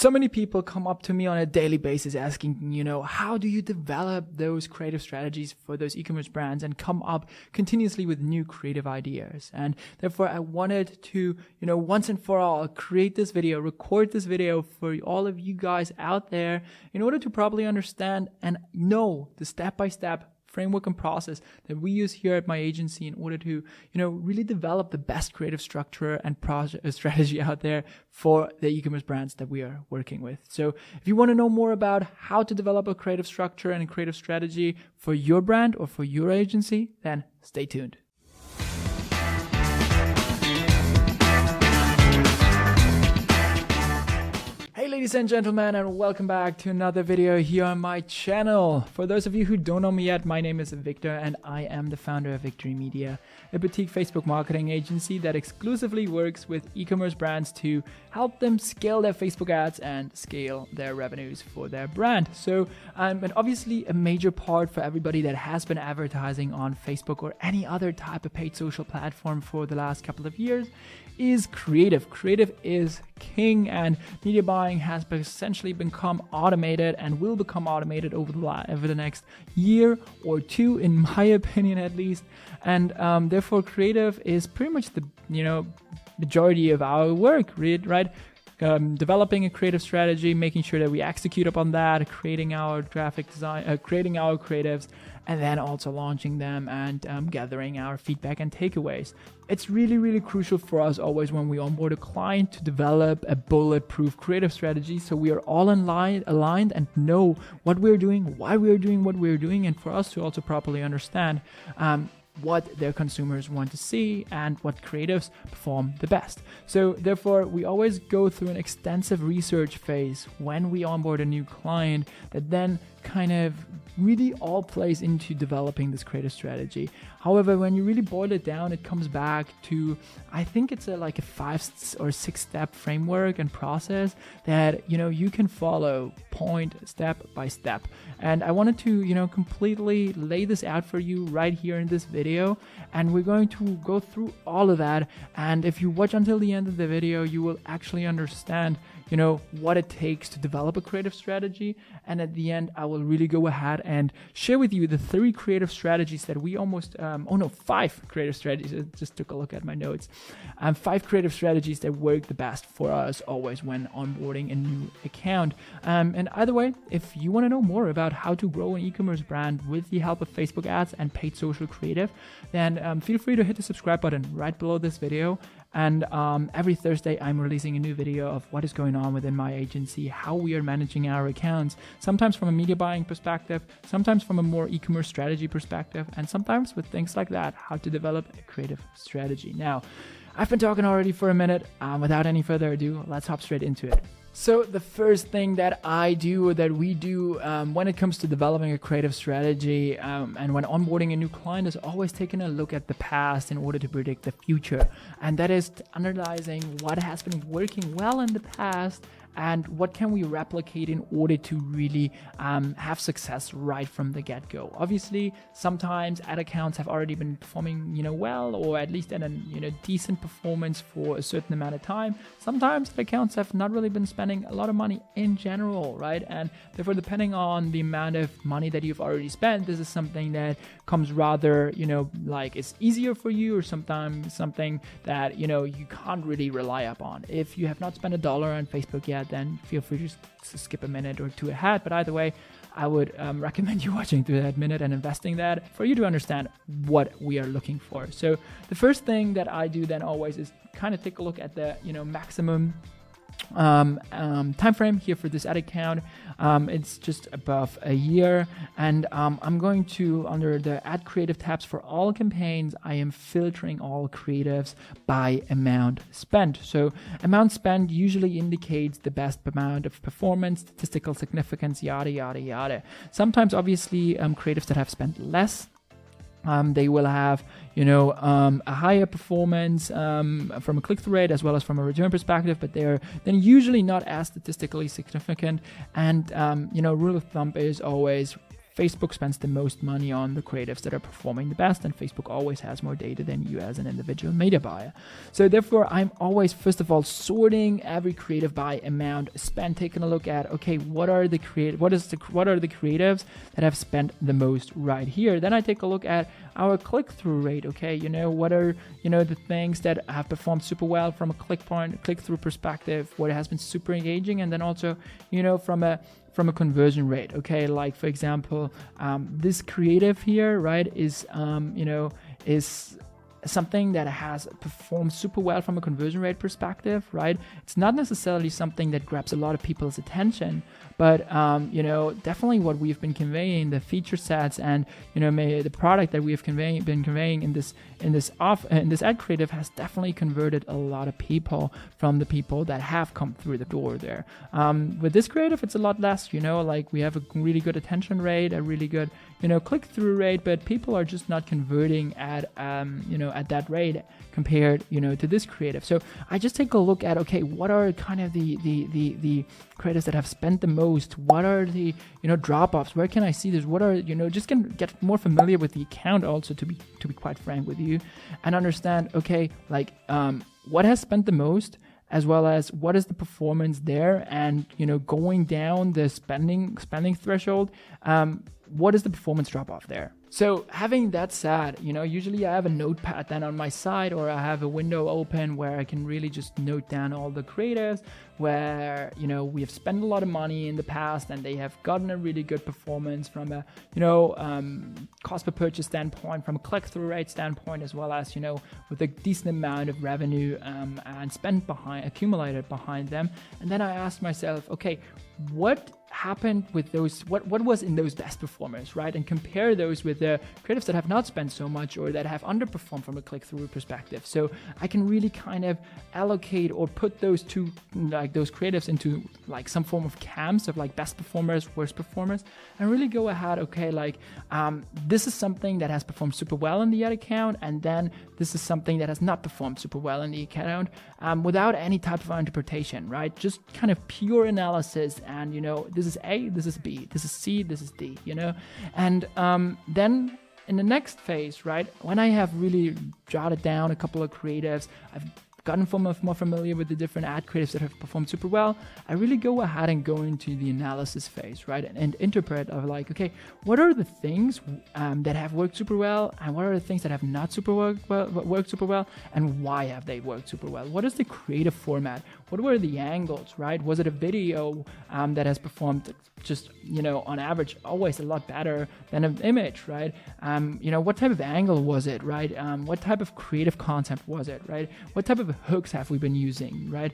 So many people come up to me on a daily basis asking, how do you develop those creative strategies for those e-commerce brands and come up continuously with new creative ideas? And therefore I wanted to, once and for all, create this video, record this video for all of you guys out there in order to properly understand and know the step-by-step framework and process that we use here at my agency in order to, really develop the best creative structure and strategy out there for the e-commerce brands that we are working with. So if you want to know more about how to develop a creative structure and a creative strategy for your brand or for your agency, then stay tuned. Hey ladies and gentlemen, and welcome back to another video here on my channel. For those of you who don't know me yet, my name is Victor and I am the founder of Victory Media, a boutique Facebook marketing agency that exclusively works with e-commerce brands to help them scale their Facebook ads and scale their revenues for their brand. So, and obviously a major part for everybody that has been advertising on Facebook or any other type of paid social platform for the last couple of years is creative. Creative is king, and media buying has essentially become automated and will become automated over the next year or two, in my opinion at least. And therefore creative is pretty much the majority of our work, right? Developing a creative strategy, making sure that we execute upon that, creating our graphic design, creating our creatives, and then also launching them and gathering our feedback and takeaways. It's really, really crucial for us always when we onboard a client to develop a bulletproof creative strategy so we are all aligned and know what we're doing, why we're doing what we're doing, and for us to also properly understand what their consumers want to see and what creatives perform the best. So therefore, we always go through an extensive research phase when we onboard a new client that then kind of really all plays into developing this creative strategy. However, when you really boil it down, it comes back to, I think it's like a 5 or 6 step framework and process that, you can follow step by step. And I wanted to, completely lay this out for you right here in this video. And we're going to go through all of that. And if you watch until the end of the video, you will actually understand what it takes to develop a creative strategy. And at the end, I will really go ahead and share with you the 3 creative strategies that we 5 creative strategies. I just took a look at my notes. 5 creative strategies that work the best for us always when onboarding a new account. And either way, if you want to know more about how to grow an e-commerce brand with the help of Facebook ads and paid social creative, then feel free to hit the subscribe button right below this video. And every Thursday, I'm releasing a new video of what is going on within my agency, how we are managing our accounts, sometimes from a media buying perspective, sometimes from a more e-commerce strategy perspective, and sometimes with things like that, how to develop a creative strategy. Now, I've been talking already for a minute. Without any further ado, let's hop straight into it. So the first thing that we do when it comes to developing a creative strategy and when onboarding a new client is always taking a look at the past in order to predict the future. And that is analyzing what has been working well in the past and what can we replicate in order to really have success right from the get-go. Obviously, sometimes ad accounts have already been performing, well, or at least at a decent performance for a certain amount of time. Sometimes ad accounts have not really been spending a lot of money in general, right? And therefore, depending on the amount of money that you've already spent, this is something that comes rather, like it's easier for you, or sometimes something that, you can't really rely upon. If you have not spent $1 on Facebook yet, then feel free to skip a minute or two ahead. But either way, I would recommend you watching through that minute and investing that for you to understand what we are looking for. So the first thing that I do then always is kind of take a look at the maximum time frame here for this ad account. It's just above a year, and I'm going to, under the add creative tabs for all campaigns, I am filtering all creatives by amount spent. So amount spent usually indicates the best amount of performance, statistical significance, yada yada yada. Sometimes obviously creatives that have spent less, they will have, a higher performance from a click-through rate as well as from a return perspective, but they're then usually not as statistically significant. And, rule of thumb is always Facebook spends the most money on the creatives that are performing the best, and Facebook always has more data than you as an individual media buyer. So therefore, I'm always, first of all, sorting every creative by amount spent, taking a look at, okay, what are the creatives that have spent the most right here. Then I take a look at our click-through rate. Okay, what are the things that have performed super well from a click-through perspective, what has been super engaging, and then also from a conversion rate. Okay, like for example, this creative here, right, is something that has performed super well from a conversion rate perspective, right? It's not necessarily something that grabs a lot of people's attention, but definitely what we've been conveying, the feature sets, and the product that we have been conveying in this ad creative has definitely converted a lot of people from the people that have come through the door there. With this creative, it's a lot less. Like we have a really good attention rate, a really good click-through rate, but people are just not converting at that rate compared to this creative. So I just take a look at, okay, what are kind of the creatives that have spent the most? What are the drop-offs? Where can I see this? What are just can get more familiar with the account also, to be quite frank with you, and understand, okay, like what has spent the most, as well as what is the performance there, and going down the spending threshold, what is the performance drop off there. So having that said, usually I have a notepad then on my side, or I have a window open where I can really just note down all the creatives where, we have spent a lot of money in the past and they have gotten a really good performance from a, cost per purchase standpoint, from a click-through rate standpoint, as well as, with a decent amount of revenue and spend accumulated behind them. And then I asked myself, okay, what happened with those, what was in those best performers, right? And compare those with the creatives that have not spent so much or that have underperformed from a click-through perspective. So I can really kind of allocate or put those two, like those creatives, into like some form of camps of like best performers, worst performers, and really go ahead, okay, like this is something that has performed super well in the ad account, and then this is something that has not performed super well in the account, without any type of interpretation, right? Just kind of pure analysis, and this is A, this is B, this is C, this is D, and then in the next phase, right, when I have really jotted down a couple of creatives, I've gotten more familiar with the different ad creatives that have performed super well, I really go ahead and go into the analysis phase, right, and interpret of like, okay, what are the things that have worked super well, and what are the things that have not worked super well, and why have they worked super well? What is the creative format? What were the angles, right? Was it a video that has performed just, on average, always a lot better than an image, right? What type of angle was it, right? What type of creative concept was it, right? What type of hooks have we been using, right?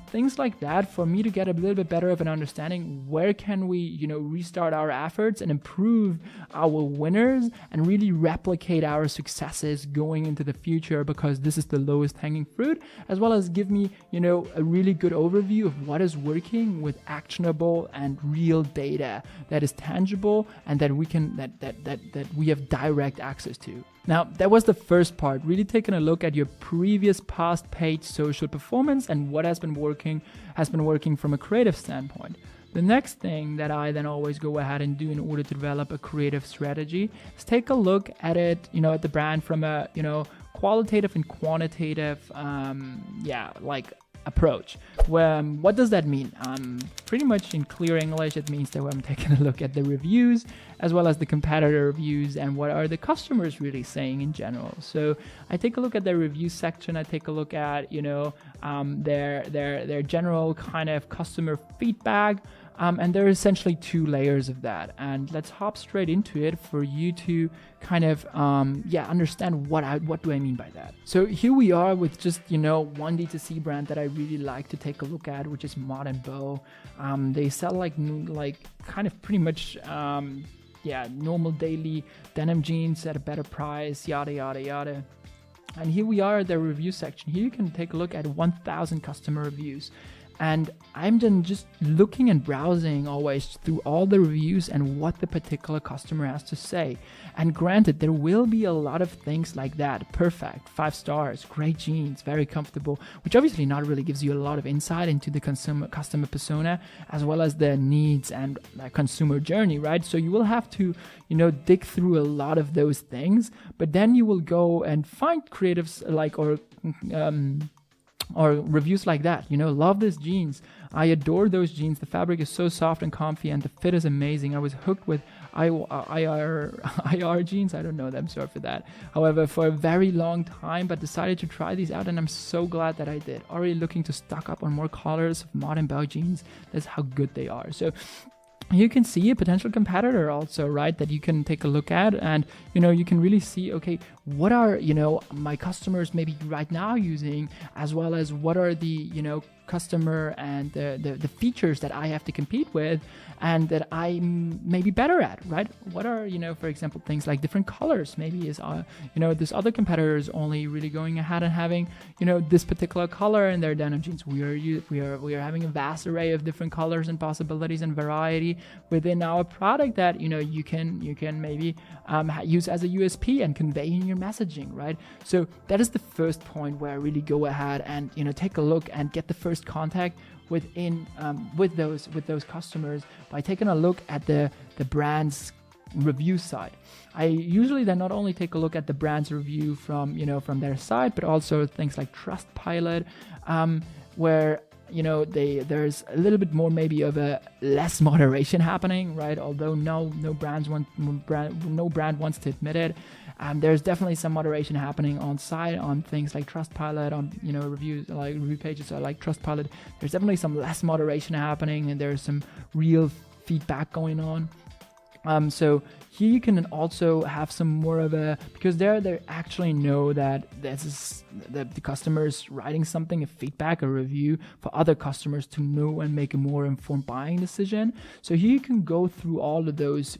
Things like that, for me to get a little bit better of an understanding, where can we, restart our efforts and improve our winners and really replicate our successes going into the future, because this is the lowest hanging fruit, as well as give me, a really good overview of what is working with actionable and real data that is tangible and that we can that we have direct access to. Now, that was the first part, really taking a look at your previous past paid social performance and what has been working from a creative standpoint. The next thing that I then always go ahead and do in order to develop a creative strategy is take a look at it, at the brand from a, qualitative and quantitative, approach. What does that mean? Pretty much in clear English, it means that I'm taking a look at the reviews as well as the competitor reviews and what are the customers really saying in general. So I take a look at their review section. I take a look at their general kind of customer feedback. And there are essentially two layers of that, and let's hop straight into it for you to kind of understand what do I mean by that. So here we are with just one D2C brand that I really like to take a look at, which is Mod & Bow. They sell like kind of pretty much normal daily denim jeans at a better price, yada yada yada. And here we are at their review section. Here you can take a look at 1,000 customer reviews. And I'm then just looking and browsing always through all the reviews and what the particular customer has to say. And granted, there will be a lot of things like that. Perfect, 5 stars, great jeans, very comfortable, which obviously not really gives you a lot of insight into the customer persona, as well as their needs and consumer journey, right? So you will have to, dig through a lot of those things, but then you will go and find creatives or reviews like that. Love this jeans. I adore those jeans. The fabric is so soft and comfy and the fit is amazing. I was hooked with IR jeans. I don't know them, sorry for that. However, for a very long time, but decided to try these out and I'm so glad that I did. Already looking to stock up on more colors of modern bow jeans. That's how good they are. So you can see a potential competitor also, right, that you can take a look at, and you can really see, okay, what are my customers maybe right now using, as well as what are the customer and the features that I have to compete with and that I'm maybe better at, right? What are for example, things like different colors. Maybe is this other competitor is only really going ahead and having this particular color in their denim jeans. We are having a vast array of different colors and possibilities and variety within our product that you can maybe use as a USP and convey in your messaging, right? So that is the first point where I really go ahead and take a look and get the first contact with those customers by taking a look at the brand's review side. I usually then not only take a look at the brand's review from their side, but also things like Trustpilot, where there's a little bit more maybe of a less moderation happening, right? Although no brand wants to admit it. There's definitely some moderation happening on site on things like Trustpilot, on reviews like review pages like Trustpilot. There's definitely some less moderation happening, and there's some real feedback going on. So here you can also have some more of a, because they actually know that this is the customers writing something, a feedback, a review for other customers to know and make a more informed buying decision. So here you can go through all of those,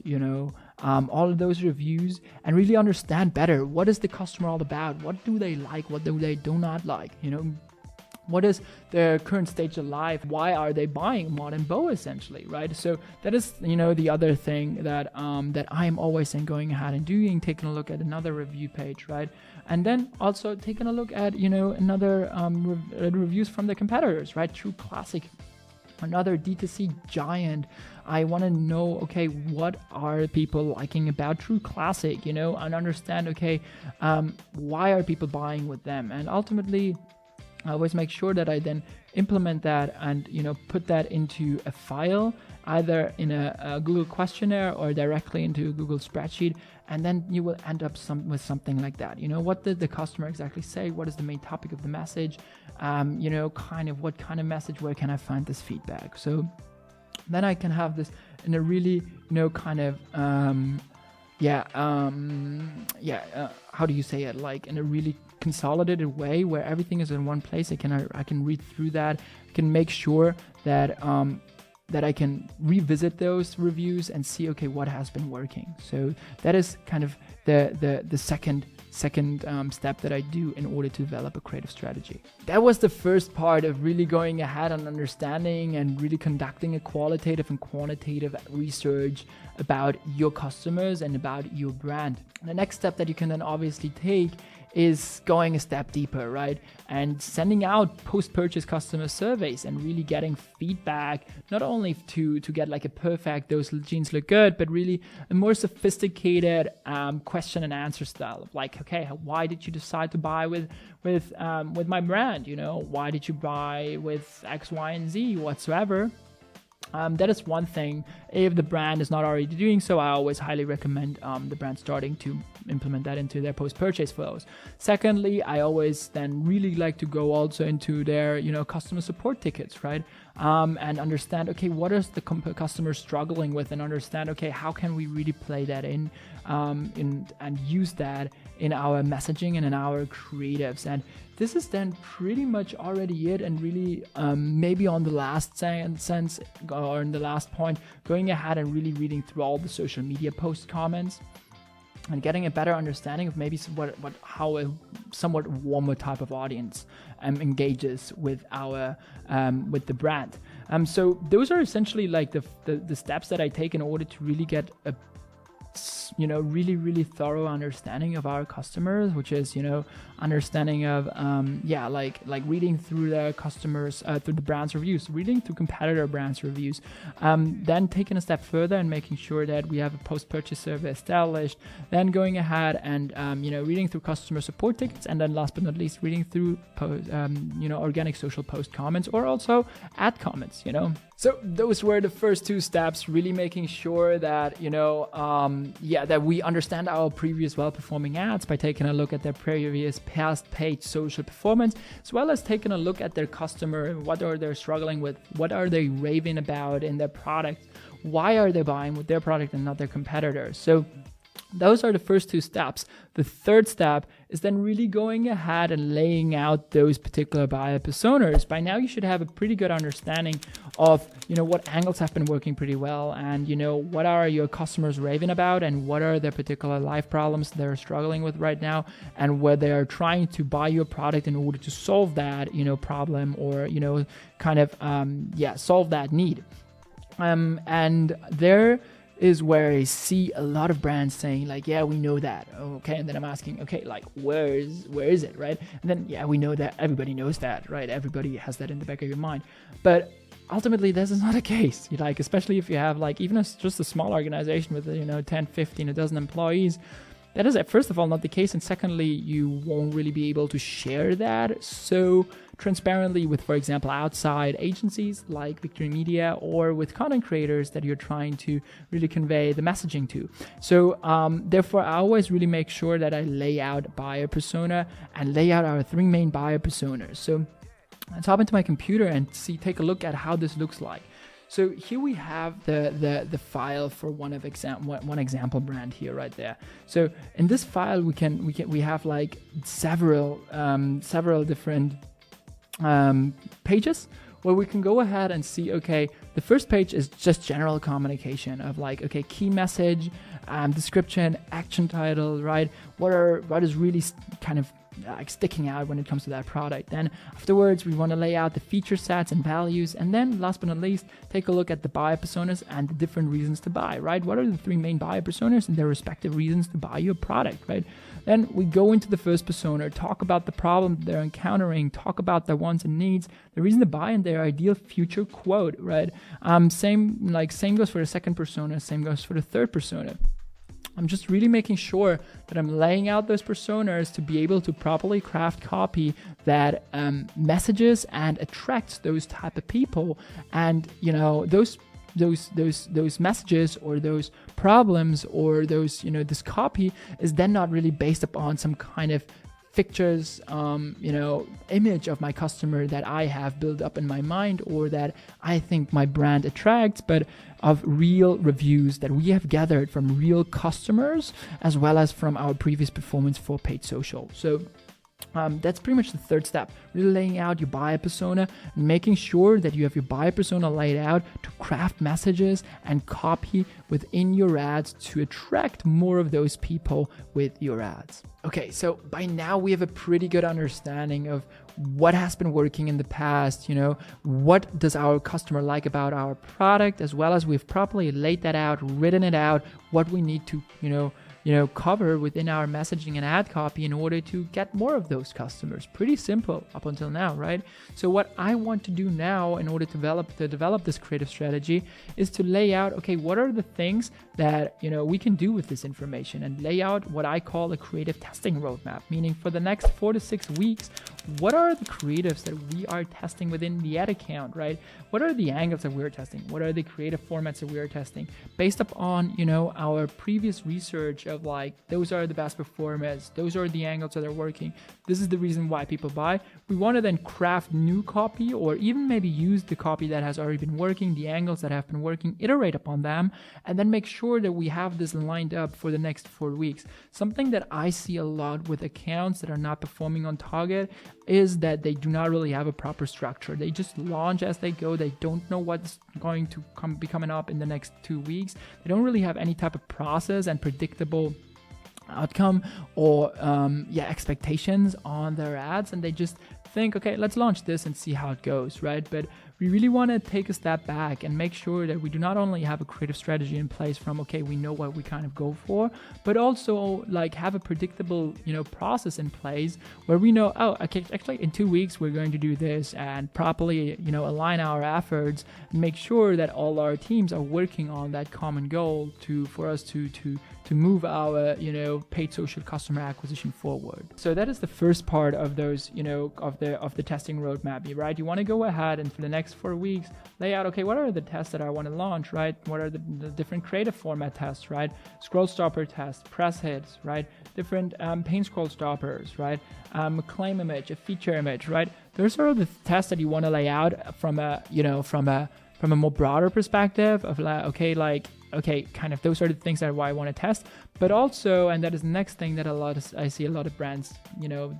all of those reviews and really understand better what is the customer all about, what do they like, what do they do not like, what is their current stage of life? Why are they buying modern bow, essentially, right? So that is, the other thing that I'm always saying, going ahead and doing, taking a look at another review page, right? And then also taking a look at, another reviews from the competitors, right? True Classic, another D2C giant. I want to know, okay, what are people liking about True Classic, and understand, okay, why are people buying with them? And ultimately, I always make sure that I then implement that and put that into a file, either in a Google questionnaire or directly into a Google spreadsheet, and then you will end up with something like that. What did the customer exactly say? What is the main topic of the message? Kind of what kind of message? Where can I find this feedback? So then I can have this in a really kind of how do you say it? Like in a really consolidated way where everything is in one place. I can read through that. I can make sure that that I can revisit those reviews and see, okay, what has been working. So that is kind of the second step that I do in order to develop a creative strategy. That was the first part of really going ahead and understanding and really conducting a qualitative and quantitative research about your customers and about your brand. The next step that you can then obviously take is going a step deeper, right? And sending out post-purchase customer surveys and really getting feedback, not only to get like a perfect, those jeans look good, but really a more sophisticated question and answer style of like, okay, why did you decide to buy with my brand? Why did you buy with X, Y, and Z whatsoever? That is one thing. If the brand is not already doing so, I always highly recommend the brand starting to implement that into their post-purchase flows. Secondly, I always then really like to go also into their customer support tickets, right? And understand, okay, what is the customer struggling with, and understand, okay, how can we really play that in and use that in our messaging and in our creatives. And this is then pretty much already it. And really maybe on the last sense or in the last point, going ahead and really reading through all the social media post comments. and getting a better understanding of maybe how a somewhat warmer type of audience engages with with the brand. So those are essentially like the steps that I take in order to really get a really thorough understanding of our customers, which is understanding of like reading through the customers, through the brand's reviews, reading through competitor brands reviews, then taking a step further and making sure that we have a post-purchase survey established, then going ahead and reading through customer support tickets, and then last but not least reading through organic social post comments, or also ad comments. So those were the first two steps, really making sure that that we understand our previous well-performing ads by taking a look at their previous past paid social performance, as well as taking a look at their customer, what are they struggling with, what are they raving about in their product, why are they buying with their product and not their competitors. So those are the first two steps. The third step is then really going ahead and laying out those particular buyer personas. By now, you should have a pretty good understanding of, what angles have been working pretty well, and, what are your customers raving about, and what are their particular life problems they're struggling with right now, and where they are trying to buy your product in order to solve that, problem, or, solve that need. And there is where I see a lot of brands saying like, yeah, we know that. Okay. And then I'm asking, okay, like where is it, right? And then, yeah, we know that. Everybody knows that, right? Everybody has that in the back of your mind. But ultimately, this is not the case. Especially if you have even just a small organization with 10, 15, a dozen employees. That is, first of all, not the case. And secondly, you won't really be able to share that so transparently with, for example, outside agencies like Victory Media, or with content creators that you're trying to really convey the messaging to. So therefore, I always really make sure that I lay out a buyer persona and lay out our three main buyer personas. So let's hop into my computer and take a look at how this looks like. So here we have the file for one example brand here right there. So in this file we have like several different pages where we can go ahead and see, okay, the first page is just general communication of key message, description, action title, right? What is really kind of sticking out when it comes to that product. Then afterwards, we want to lay out the feature sets and values. And then last but not least, take a look at the buyer personas and the different reasons to buy, right? What are the three main buyer personas and their respective reasons to buy your product, right? Then we go into the first persona, talk about the problem they're encountering, talk about their wants and needs, the reason to buy, and their ideal future quote, right? Same goes for the second persona, same goes for the third persona. I'm just really making sure that I'm laying out those personas to be able to properly craft copy that messages and attracts those type of people. And those messages or those problems or those this copy is then not really based upon some kind of fictitious image of my customer that I have built up in my mind or that I think my brand attracts, but of real reviews that we have gathered from real customers as well as from our previous performance for paid social. So that's pretty much the third step, really laying out your buyer persona and making sure that you have your buyer persona laid out to craft messages and copy within your ads to attract more of those people with your ads. Okay, so by now we have a pretty good understanding of what has been working in the past, what does our customer like about our product, as well as we've properly laid that out, written it out, what we need to, cover within our messaging and ad copy in order to get more of those customers. Pretty simple up until now, right? So what I want to do now in order to develop this creative strategy is to lay out, okay, what are the things that, we can do with this information, and lay out what I call a creative testing roadmap, meaning for the next 4 to 6 weeks, what are the creatives that we are testing within the ad account, right? What are the angles that we're testing? What are the creative formats that we're testing? Based upon, our previous research of those are the best performers, those are the angles that are working, this is the reason why people buy. We want to then craft new copy, or even maybe use the copy that has already been working, the angles that have been working, iterate upon them, and then make sure that we have this lined up for the next 4 weeks. Something that I see a lot with accounts that are not performing on target is that they do not really have a proper structure. They just launch as they go. They don't know what's going to be coming up in the next 2 weeks. They don't really have any type of process and predictable outcome or expectations on their ads, and they just think, okay, let's launch this and see how it goes, right? But we really want to take a step back and make sure that we do not only have a creative strategy in place from, okay, we know what we kind of go for, but also like have a predictable, process in place where we know, oh, okay, actually in 2 weeks we're going to do this, and properly, align our efforts and make sure that all our teams are working on that common goal for us to move our, paid social customer acquisition forward. So that is the first part of those, of the testing roadmap, right? You want to go ahead and for the next 4 weeks lay out, okay, what are the tests that I want to launch, right? What are the different creative format tests, right? Scroll stopper tests, press hits, right? Different paint scroll stoppers, right? A claim image, a feature image, right? Those are the tests that you want to lay out from a more broader perspective of okay, kind of those are the things that I want to test. But also, and that is the next thing that I see a lot of brands,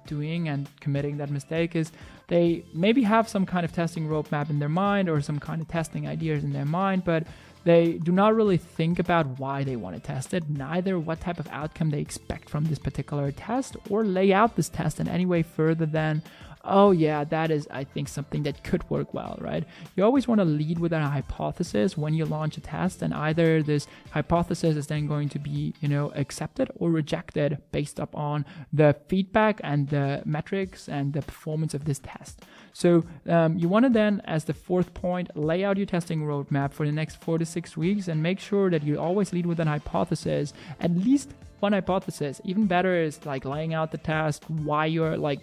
doing and committing that mistake, is they maybe have some kind of testing roadmap in their mind or some kind of testing ideas in their mind, but they do not really think about why they want to test it, neither what type of outcome they expect from this particular test, or lay out this test in any way further than, oh yeah, that is, I think, something that could work well, right? You always want to lead with a hypothesis when you launch a test, and either this hypothesis is then going to be, accepted or rejected based upon the feedback and the metrics and the performance of this test. So you want to then, as the fourth point, lay out your testing roadmap for the next 4 to 6 weeks and make sure that you always lead with an hypothesis, at least one hypothesis. Even better is like laying out the task, why you're like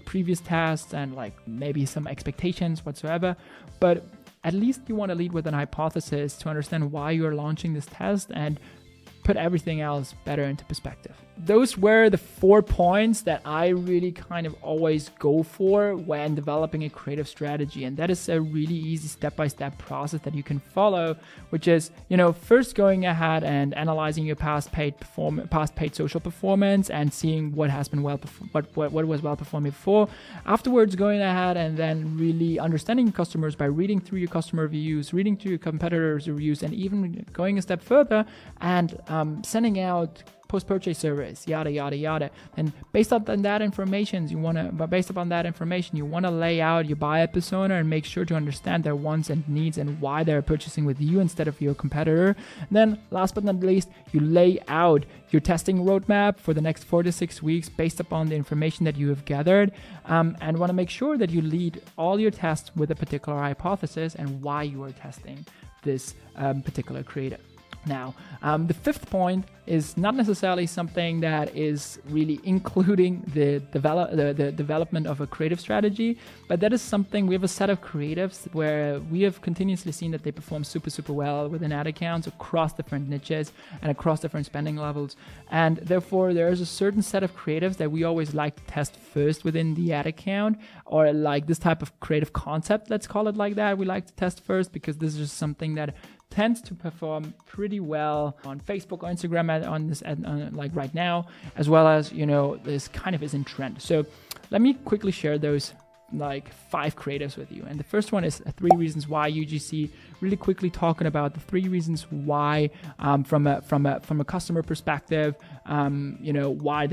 previous tests, and like maybe some expectations whatsoever. But at least you want to lead with an hypothesis to understand why you're launching this test and put everything else better into perspective. Those were the 4 points that I really kind of always go for when developing a creative strategy. And that is a really easy step-by-step process that you can follow, which is, first going ahead and analyzing your past paid social performance and seeing what has been what was well performed before. Afterwards, going ahead and then really understanding customers by reading through your customer reviews, reading through your competitors' reviews, and even going a step further and sending out post-purchase surveys, yada yada yada. And based upon that information, you want to lay out your buyer persona and make sure to understand their wants and needs and why they're purchasing with you instead of your competitor. And then, last but not least, you lay out your testing roadmap for the next 4 to 6 weeks based upon the information that you have gathered, and want to make sure that you lead all your tests with a particular hypothesis and why you are testing this particular creative. Now, the fifth point is not necessarily something that is really including the development of a creative strategy, but that is something, we have a set of creatives where we have continuously seen that they perform super, super well within ad accounts across different niches and across different spending levels. And therefore, there is a certain set of creatives that we always like to test first within the ad account, or like this type of creative concept, let's call it like that. We like to test first because this is just something that tends to perform pretty well on Facebook or Instagram like right now, as well as, this kind of is in trend. So let me quickly share those like 5 creatives with you. And the first one is 3 reasons why UGC, really quickly talking about the 3 reasons why, from a customer perspective, why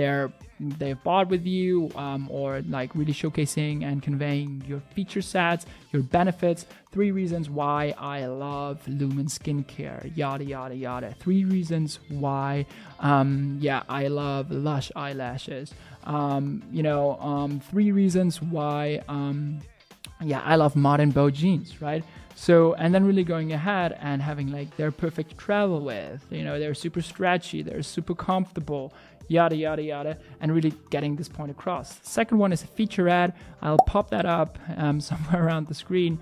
they've bought with you, or like really showcasing and conveying your feature sets, your benefits. 3 reasons why I love Lumen Skincare, yada yada yada. 3 reasons why I love Lush eyelashes. 3 reasons why I love Modern Bow jeans, right? So, and then really going ahead and having like they're perfect to travel with, they're super stretchy, they're super comfortable, yada yada yada, and really getting this point across. Second one is a feature ad. I'll pop that up somewhere around the screen.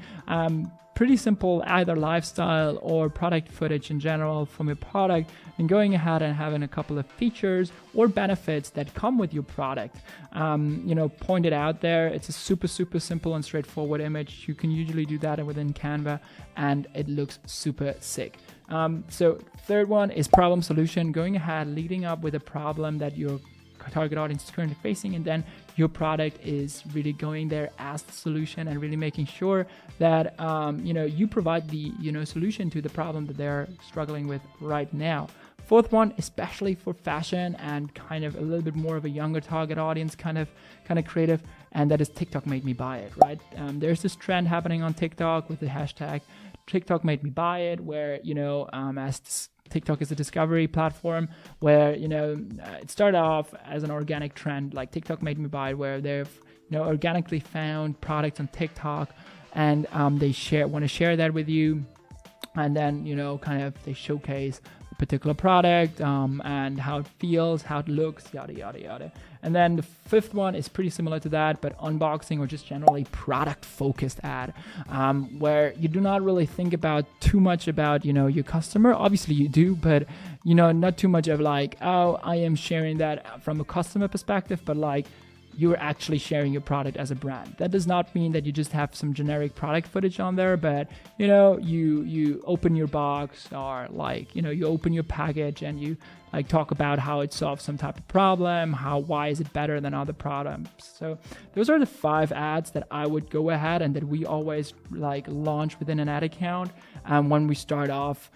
Pretty simple, either lifestyle or product footage in general from your product, and going ahead and having a couple of features or benefits that come with your product. Pointed out there. It's a super, super simple and straightforward image. You can usually do that within Canva, and it looks super sick. So third one is problem solution, going ahead, leading up with a problem that your target audience is currently facing, and then your product is really going there as the solution and really making sure that you provide the solution to the problem that they're struggling with right now. fourth one, especially for fashion and kind of a little bit more of a younger target audience, kind of creative, and that is TikTok made me buy it, right? There's this trend happening on TikTok with the hashtag TikTok made me buy it, where, as TikTok is a discovery platform where, it started off as an organic trend, like TikTok made me buy it, where they've, organically found products on TikTok, and they want to share that with you. And then, they showcase a particular product and how it feels, how it looks, yada, yada, yada. And then the fifth one is pretty similar to that, but unboxing or just generally product-focused ad, where you do not really think about too much about, your customer. Obviously you do, but, not too much of like, oh, I am sharing that from a customer perspective, but like, you're actually sharing your product as a brand. That does not mean that you just have some generic product footage on there, but you open your box, or like, you open your package and you like talk about how it solves some type of problem, why is it better than other products. So those are the 5 ads that I would go ahead and that we always like launch within an ad account when we start off,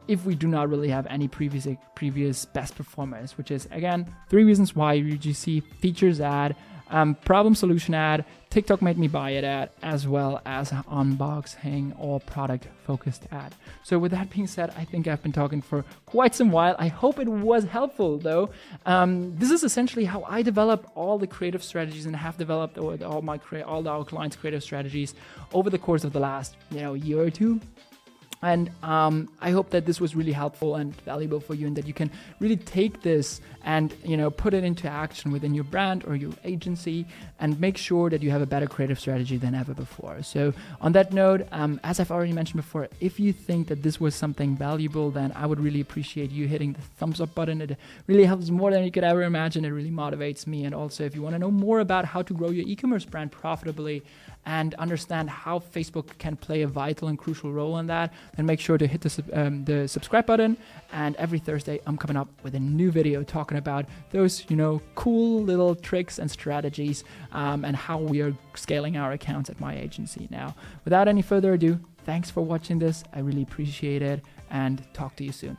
if we do not really have any previous best performance, which is again 3 reasons why UGC: features ad, problem solution ad, TikTok made me buy it ad, as well as unboxing or product focused ad. So with that being said, I think I've been talking for quite some while. I hope it was helpful though. This is essentially how I develop all the creative strategies and have developed all our clients' creative strategies over the course of the last year or two. And I hope that this was really helpful and valuable for you, and that you can really take this and put it into action within your brand or your agency, and make sure that you have a better creative strategy than ever before. So on that note, as I've already mentioned before, if you think that this was something valuable, then I would really appreciate you hitting the thumbs up button. It really helps more than you could ever imagine. It really motivates me. And also, if you want to know more about how to grow your e-commerce brand profitably and understand how Facebook can play a vital and crucial role in that, then make sure to hit the subscribe button. And every Thursday, I'm coming up with a new video talking about those, cool little tricks and strategies, and how we are scaling our accounts at my agency. Now, without any further ado, thanks for watching this. I really appreciate it, and talk to you soon.